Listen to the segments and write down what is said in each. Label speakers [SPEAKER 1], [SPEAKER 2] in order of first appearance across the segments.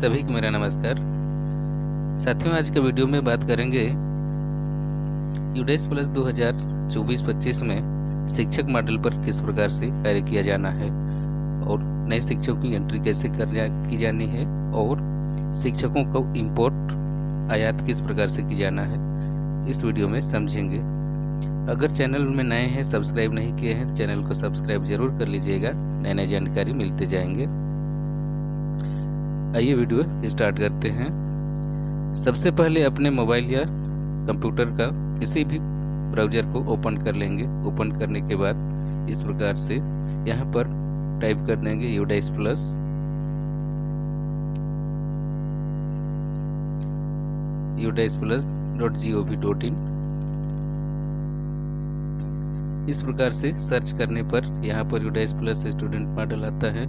[SPEAKER 1] सभी को मेरा नमस्कार। साथियों, आज के वीडियो में बात करेंगे यूडेस प्लस 2024-25 में शिक्षक मॉडल पर किस प्रकार से कार्य किया जाना है और नए शिक्षकों की एंट्री कैसे की जानी है और शिक्षकों को इंपोर्ट आयात किस प्रकार से की जाना है, इस वीडियो में समझेंगे। अगर चैनल में नए हैं, सब्सक्राइब नहीं किए हैं तो चैनल को सब्सक्राइब जरूर कर लीजिएगा, नए नए जानकारी मिलते जाएंगे। आइए वीडियो स्टार्ट करते हैं। सबसे पहले अपने मोबाइल या कंप्यूटर का किसी भी ब्राउज़र को ओपन कर लेंगे। ओपन करने के बाद इस प्रकार से यहाँ पर टाइप कर देंगे यूडेस प्लस .gov.in। इस प्रकार से सर्च करने पर यहाँ पर यूडेस प्लस स्टूडेंट मॉडल आता है।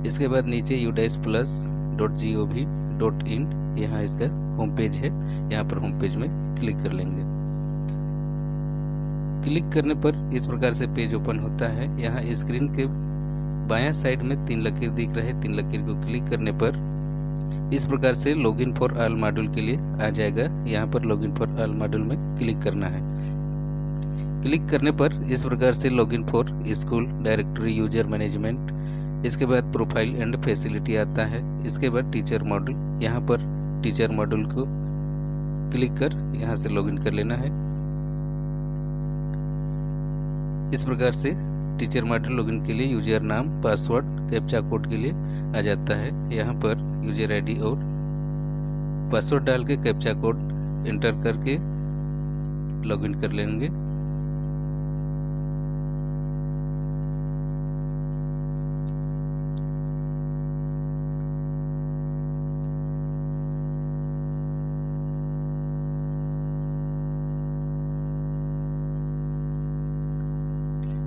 [SPEAKER 1] इसके बाद नीचे यूडेस प्लस .gov.in यहाँ इसका होम पेज है। यहाँ पर होम पेज में क्लिक कर लेंगे। क्लिक करने पर इस प्रकार से पेज ओपन होता है। यहाँ स्क्रीन के बायां साइड में 3 लकीर दिख रहे हैं। 3 लकीर को क्लिक करने पर इस प्रकार से लॉगिन फॉर ऑल मॉड्यूल के लिए आ जाएगा। यहाँ पर लॉगिन फॉर ऑल मॉड्यूल में क्लिक करना है। क्लिक करने पर इस प्रकार से login for school directory user management, इसके बाद प्रोफाइल एंड फैसिलिटी आता है। इसके बाद टीचर मॉड्यूल, यहाँ पर टीचर मॉड्यूल को क्लिक कर यहाँ से लॉगिन कर लेना है। इस प्रकार से टीचर मॉड्यूल लॉगिन के लिए यूजर नाम, पासवर्ड, कैप्चा कोड के लिए आ जाता है। यहाँ पर यूजर आईडी और पासवर्ड डाल के कैप्चा कोड एंटर करके लॉगिन कर लेंगे।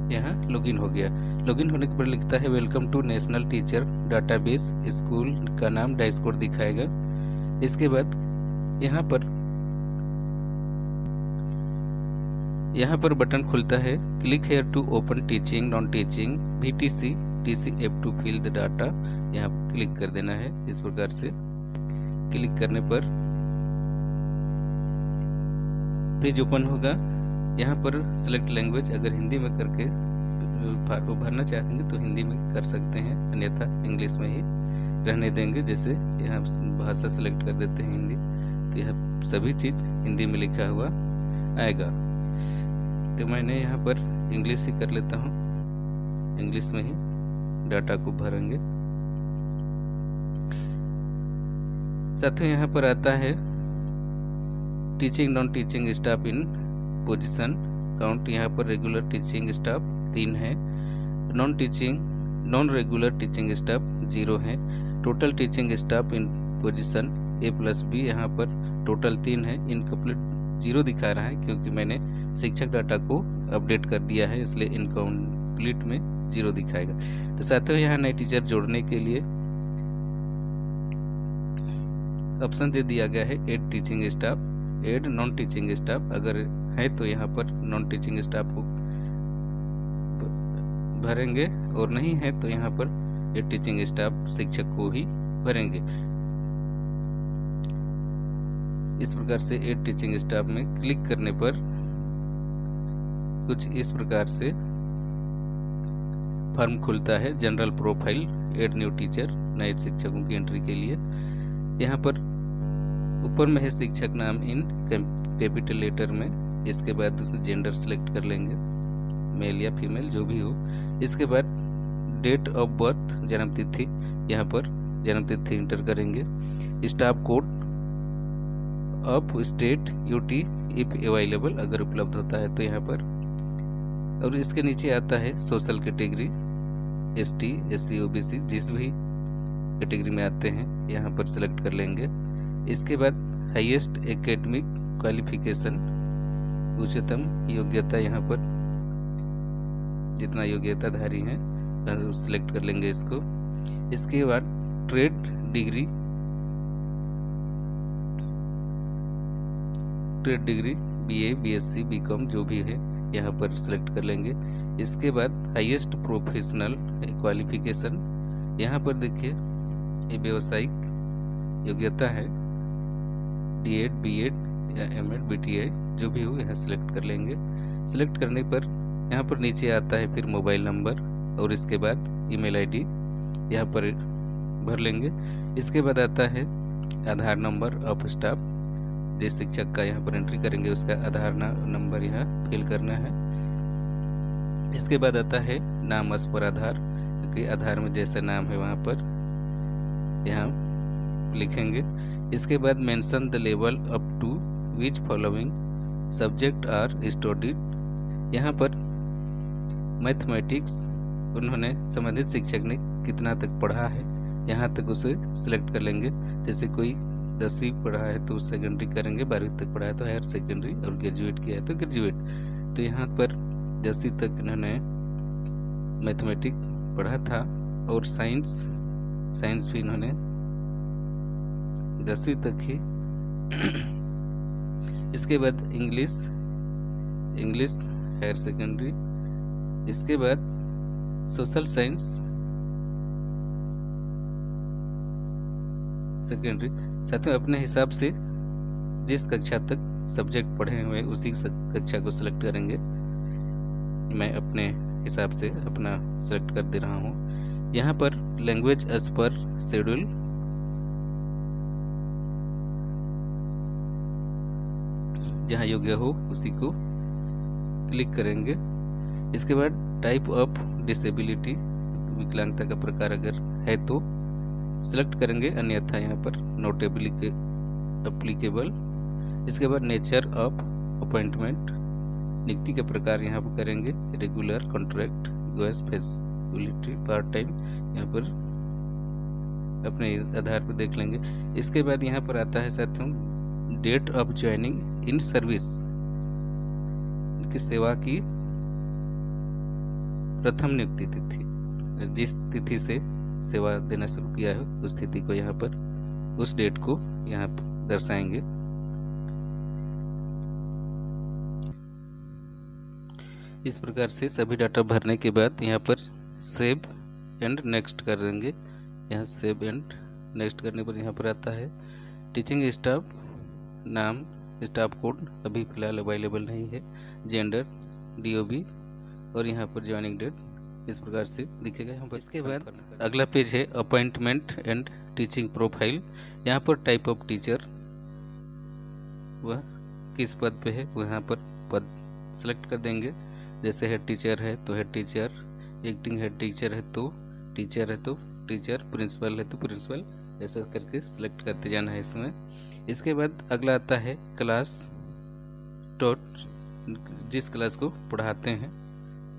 [SPEAKER 1] यहाँ लॉगिन हो गया। लॉगिन होने के बाद लिखता है welcome to national teacher database. School का नाम डैशबोर्ड दिखाएगा। इसके बाद यहाँ पर बटन खुलता है, click here to open teaching non teaching VTC TCF to fill the data. यहाँ क्लिक कर देना है। इस प्रकार से क्लिक करने पर पेज ओपन होगा। यहाँ पर सिलेक्ट लैंग्वेज, अगर हिंदी में करके फॉर्म भरना चाहेंगे तो हिंदी में कर सकते हैं, अन्यथा इंग्लिश में ही रहने देंगे। जैसे यहाँ भाषा सिलेक्ट कर देते हैं हिंदी, तो यह सभी चीज़ हिंदी में लिखा हुआ आएगा। तो मैंने यहाँ पर इंग्लिश ही कर लेता हूँ, इंग्लिश में ही डाटा को भरेंगे। साथियों, यहाँ पर आता है टीचिंग नॉन टीचिंग स्टाफ इन पोजीशन काउंट। यहाँ पर रेगुलर टीचिंग स्टाफ 3 है, नॉन रेगुलर टीचिंग स्टाफ 0 है। टोटल टीचिंग स्टाफ इन पोजीशन A+B, यहाँ पर टोटल 3 है। इनकम्प्लीट 0 दिखा रहा है क्योंकि मैंने शिक्षक डाटा को अपडेट कर दिया है, इसलिए इनकम्प्लीट में 0 दिखाएगा। तो साथियों, यहाँ नए टीचर जोड़ने के लिए ऑप्शन दे दिया गया है add teaching staff, add non teaching staff. अगर है तो यहाँ पर नॉन टीचिंग स्टाफ को भरेंगे और नहीं है तो यहाँ पर ऐड टीचिंग स्टाफ शिक्षक को ही भरेंगे। इस प्रकार से ऐड टीचिंग स्टाफ में क्लिक करने पर कुछ इस प्रकार से फॉर्म खुलता है। General profile, add new teacher, नए शिक्षकों की एंट्री के लिए। यहाँ पर ऊपर में है शिक्षक नाम इन कैपिटल लेटर में। इसके बाद जेंडर सिलेक्ट कर लेंगे, मेल या फीमेल जो भी हो। इसके बाद डेट ऑफ बर्थ, जन्म तिथि, यहाँ पर जन्म तिथि इंटर करेंगे। Staff code of state UT if available, अगर उपलब्ध होता है तो यहाँ पर। और इसके नीचे आता है social category, ST SC OBC, जिस भी कैटेगरी में आते हैं यहाँ पर सिलेक्ट कर लेंगे। इसके बाद हाईएस्ट एकेडमिक क्वालिफिकेशन, उच्चतम योग्यता, यहाँ पर जितना योग्यताधारी हैं सिलेक्ट कर लेंगे इसको। इसके बाद trade degree BA BSc BCom जो भी है यहाँ पर सिलेक्ट कर लेंगे। इसके बाद हाईएस्ट प्रोफेशनल क्वालिफिकेशन, यहाँ पर देखिए ये व्यावसायिक योग्यता है D.Ed, B.Ed या M.Ed, B.Ed जो भी हो यहाँ सिलेक्ट कर लेंगे। सिलेक्ट करने पर यहाँ पर नीचे आता है फिर मोबाइल नंबर और इसके बाद ईमेल आईडी यहाँ पर भर लेंगे। इसके बाद आता है आधार नंबर ऑफ स्टाफ, जिस शिक्षक का यहाँ पर एंट्री करेंगे उसका आधार नंबर यहाँ फिल करना है। इसके बाद आता है नाम अस पर आधार, क्योंकि आधार में जैसा नाम है वहाँ पर यहाँ लिखेंगे। इसके बाद mention the level up to which following subject are studied. यहाँ पर मैथमेटिक्स उन्होंने संबंधित शिक्षक ने कितना तक पढ़ा है यहाँ तक उसे सिलेक्ट कर लेंगे। जैसे कोई 10वीं पढ़ा है तो सेकेंडरी करेंगे, 12वीं तक पढ़ा है तो हायर सेकेंडरी और ग्रेजुएट किया है तो ग्रेजुएट। तो यहाँ पर 10वीं तक इन्होंने मैथमेटिक्स पढ़ा था और साइंस भी इन्होंने 10वीं तक ही। इसके बाद इंग्लिश हायर सेकेंडरी। इसके बाद सोशल साइंस सेकेंडरी। साथ में अपने हिसाब से जिस कक्षा तक सब्जेक्ट पढ़े हुए उसी कक्षा को सिलेक्ट करेंगे। मैं अपने हिसाब से अपना सिलेक्ट कर दे रहा हूँ। यहाँ पर लैंग्वेज एज पर शेड्यूल, जहाँ योग्य हो उसी को क्लिक करेंगे। इसके बाद टाइप ऑफ डिसेबिलिटी, विकलांगता का प्रकार अगर है तो सिलेक्ट करेंगे, अन्यथा यहाँ पर नॉट एप्लीकेबल। इसके बाद नेचर ऑफ अपॉइंटमेंट, नियुक्ति के प्रकार यहाँ पर करेंगे regular, contract, US facility, part time, यहाँ पर अपने आधार पर देख लेंगे। इसके बाद यहाँ पर आता है साथियों date of joining in service, की सेवा की प्रथम नियुक्ति तिथि, जिस तिथि से सेवा देना शुरू किया है उस तिथि को यहाँ पर, उस डेट को यहाँ पर दर्शाएंगे। इस प्रकार से सभी डाटा भरने के बाद यहाँ पर सेव एंड नेक्स्ट कर देंगे। यहाँ सेव एंड नेक्स्ट करने पर यहाँ पर आता है टीचिंग स्टाफ नाम, स्टाफ कोड अभी फिलहाल अवेलेबल नहीं है, जेंडर, DOB और यहाँ पर ज्वाइनिंग डेट इस प्रकार से दिखेगा यहाँ पर। इसके बाद अगला पेज है अपॉइंटमेंट एंड टीचिंग प्रोफाइल। यहाँ पर टाइप ऑफ टीचर, वह किस पद पे है वो यहाँ पर पद सेलेक्ट कर देंगे। जैसे हेड टीचर है तो head teacher, acting head teacher है तो टीचर है तो टीचर, प्रिंसिपल है तो प्रिंसिपल, ऐसा करके सिलेक्ट करते जाना है इसमें। इसके बाद अगला आता है क्लास डॉट, जिस क्लास को पढ़ाते हैं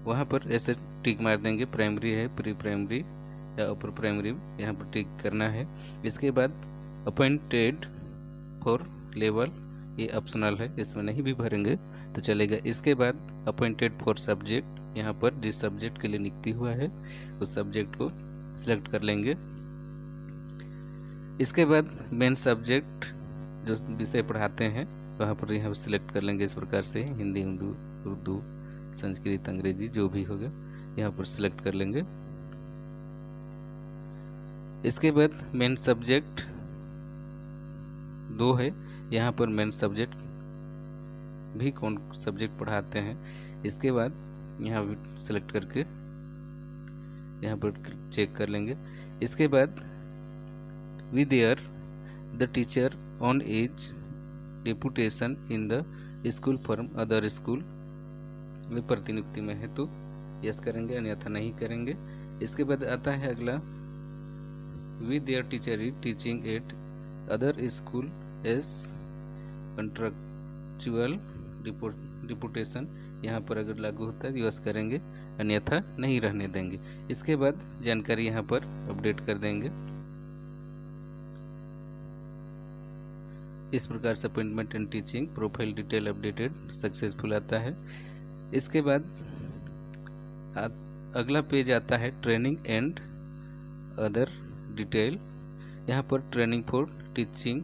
[SPEAKER 1] वहाँ पर ऐसे टिक मार देंगे। प्राइमरी है, प्री प्राइमरी या अपर प्राइमरी, यहाँ पर टिक करना है। इसके बाद अपॉइंटेड फॉर लेवल, ये ऑप्शनल है, इसमें नहीं भी भरेंगे तो चलेगा। इसके बाद अपॉइंटेड फॉर सब्जेक्ट, यहाँ पर जिस सब्जेक्ट के लिए नियुक्ति हुआ है उस सब्जेक्ट को सिलेक्ट कर लेंगे। इसके बाद मेन सब्जेक्ट जो विषय पढ़ाते हैं वहाँ पर यहाँ सिलेक्ट कर लेंगे। इस प्रकार से हिंदी, उर्दू, संस्कृत, अंग्रेजी जो भी होगा यहाँ पर सिलेक्ट कर लेंगे। इसके बाद मेन सब्जेक्ट 2 है, यहाँ पर मेन सब्जेक्ट भी कौन सब्जेक्ट पढ़ाते हैं इसके बाद यहाँ सिलेक्ट करके यहाँ पर चेक कर लेंगे। इसके बाद whether the teacher on as deputation in the school from other school, में प्रतिनियुक्ति में है तो यस करेंगे, अन्यथा नहीं करेंगे। इसके बाद आता है अगला whether teacher is teaching at other school as contractual deputation, यहाँ पर अगर लागू होता है यस करेंगे, अन्यथा नहीं रहने देंगे। इसके बाद जानकारी यहाँ पर अपडेट कर देंगे। इस प्रकार से appointment and teaching profile detail updated successful आता है। इसके बाद अगला पेज आता है ट्रेनिंग एंड अदर डिटेल, यहाँ पर ट्रेनिंग फॉर टीचिंग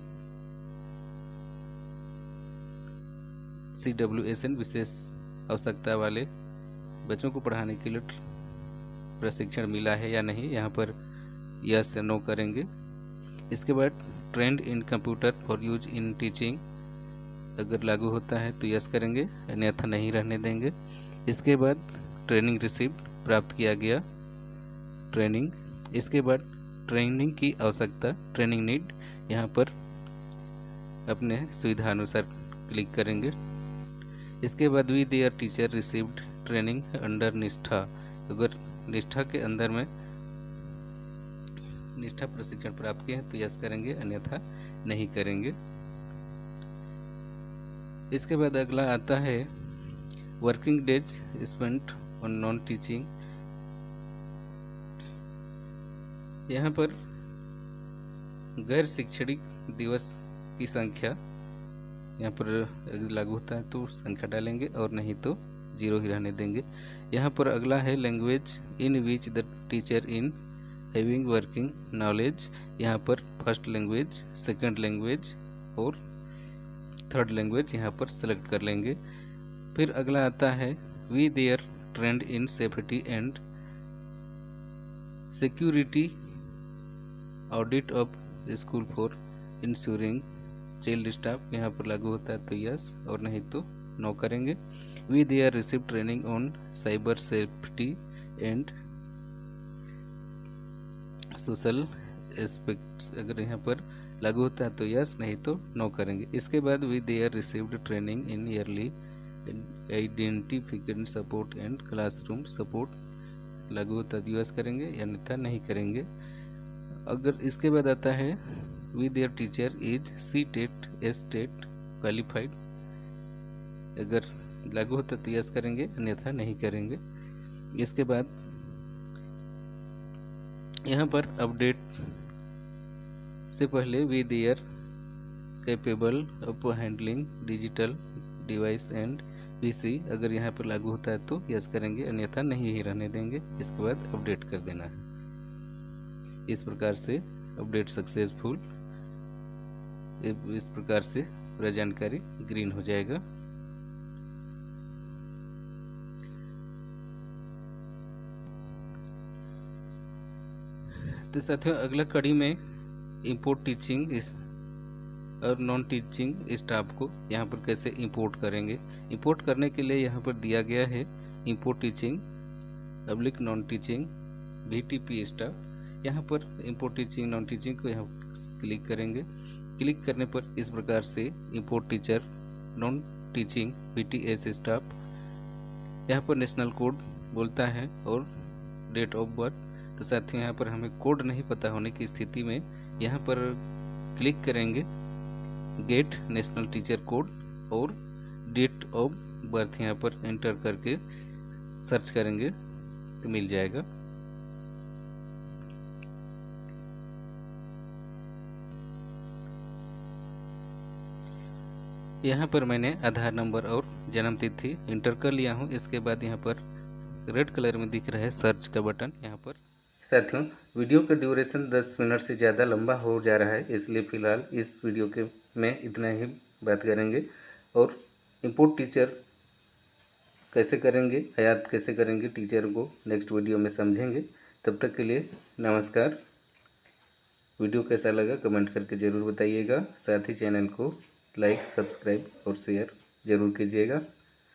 [SPEAKER 1] CWSN, विशेष आवश्यकता वाले बच्चों को पढ़ाने के लिए प्रशिक्षण मिला है या नहीं, यहाँ पर यस या नो करेंगे। इसके बाद trend in computer for use in teaching, अगर लागू होता है तो यस करेंगे, अन्यथा नहीं रहने देंगे। इसके बाद ट्रेनिंग रिसीव्ड, प्राप्त किया गया ट्रेनिंग। इसके बाद ट्रेनिंग की आवश्यकता, ट्रेनिंग नीड, यहाँ पर अपने सुविधा अनुसार क्लिक करेंगे। इसके बाद whether teacher received training under Nishtha, अगर निष्ठा के अंदर में निष्ठा प्रशिक्षण प्राप्त किए हैं तो यस करेंगे, अन्यथा नहीं करेंगे। इसके बाद अगला आता है working days spent on non teaching. यहाँ पर गैर शैक्षणिक दिवस की संख्या यहाँ पर अगर लागू होता है तो संख्या डालेंगे और नहीं तो 0 ही रहने देंगे। यहाँ पर अगला है language in which the teacher in having working knowledge, यहाँ पर फर्स्ट लैंग्वेज, सेकंड लैंग्वेज और थर्ड लैंग्वेज यहाँ पर सेलेक्ट कर लेंगे। फिर अगला आता है whether trained in safety and security audit of school for ensuring child staff, यहाँ पर लागू होता है तो यस और नहीं तो नो करेंगे। Whether receive training on cyber safety and social aspects, अगर यहाँ पर लागू होता है तो यस, नहीं तो नो करेंगे। इसके बाद whether received training in early identification support and classroom support, लागू होता है यस करेंगे, अन्यथा नहीं करेंगे। अगर इसके बाद आता है whether teacher is CTET STET qualified, अगर लागू होता तो यस करेंगे, अन्यथा नहीं करेंगे। इसके बाद यहाँ पर अपडेट से पहले whether capable of handling digital device and PC, अगर यहाँ पर लागू होता है तो यस करेंगे, अन्यथा नहीं ही रहने देंगे। इसके बाद अपडेट कर देना है। इस प्रकार से अपडेट सक्सेसफुल, इस प्रकार से पूरा जानकारी ग्रीन हो जाएगा। तो साथियों अगला कड़ी में इंपोर्ट टीचिंग और नॉन टीचिंग स्टाफ को यहाँ पर कैसे इंपोर्ट करेंगे। इंपोर्ट करने के लिए यहाँ पर दिया गया है import teaching public non teaching VTP staff. यहाँ पर इंपोर्ट टीचिंग नॉन टीचिंग को यहाँ क्लिक करेंगे। क्लिक करने पर इस प्रकार से import teacher non teaching VTS staff, यहाँ पर नेशनल कोड बोलता है और डेट ऑफ बर्थ। तो साथियों यहाँ पर हमें कोड नहीं पता होने की स्थिति में यहाँ पर क्लिक करेंगे गेट नेशनल टीचर कोड और डेट ऑफ बर्थ, यहाँ पर एंटर करके सर्च करेंगे तो मिल जाएगा। यहाँ पर मैंने आधार नंबर और जन्म तिथि इंटर कर लिया हूँ। इसके बाद यहाँ पर रेड कलर में दिख रहा है सर्च का बटन, यहाँ पर। साथियों वीडियो का ड्यूरेशन 10 मिनट से ज़्यादा लंबा हो जा रहा है, इसलिए फ़िलहाल इस वीडियो के में इतना ही बात करेंगे। और इंपोर्ट टीचर कैसे करेंगे, आयात कैसे करेंगे टीचर को, नेक्स्ट वीडियो में समझेंगे। तब तक के लिए नमस्कार। वीडियो कैसा लगा कमेंट करके ज़रूर बताइएगा। साथ ही चैनल को लाइक, सब्सक्राइब और शेयर ज़रूर कीजिएगा।